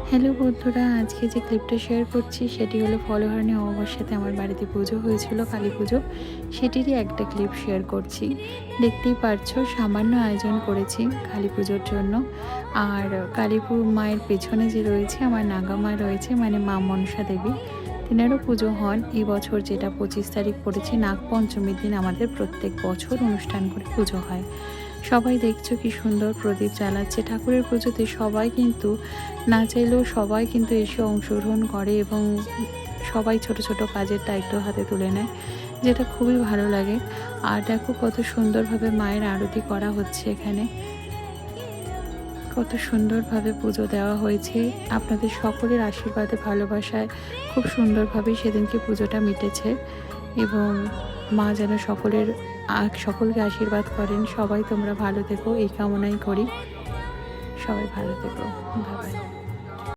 Hello বন্ধুরা, আজকে যে ক্লিপটা শেয়ার করছি সেটি হলো ফলহারণী অমাবস্যাতে আমার বাড়িতে পুজো হয়েছিল, কালী পুজো। সেটিরই একটা ক্লিপ শেয়ার করছি। দেখতেই পারছো সামান্য আয়োজন করেছি কালী পুজোর জন্য। আর কালীপুর মায়ের পেছনে যে রয়েছে আমার নাগা মা রয়েছে, মানে মা মনসা দেবী, তিনারও পুজো হন। এই বছর যেটা 25 তারিখ পড়েছে নাগপঞ্চমীর দিন আমাদের প্রত্যেক বছর অনুষ্ঠান করে পুজো হয়। সবাই দেখছো কি সুন্দর প্রদীপ জ্বালাচ্ছে। ঠাকুরের পুজোতে সবাই কিন্তু, না চাইলেও সবাই কিন্তু এসে অংশগ্রহণ করে এবং সবাই ছোট ছোট কাজের দায়িত্ব হাতে তুলে নেয়, যেটা খুবই ভালো লাগে। আর দেখো কত সুন্দরভাবে মায়ের আরতি করা হচ্ছে এখানে, কত সুন্দরভাবে পুজো দেওয়া হয়েছে। আপনাদের সকলের আশীর্বাদে ভালোবাসায় খুব সুন্দরভাবেই সেদিনকে পুজোটা মিটেছে এবং মা যেন সকলকে আশীর্বাদ করেন। সবাই তোমরা ভালো থেকো এই কামনাই করি। সবাই ভালো থেকো। Bye bye.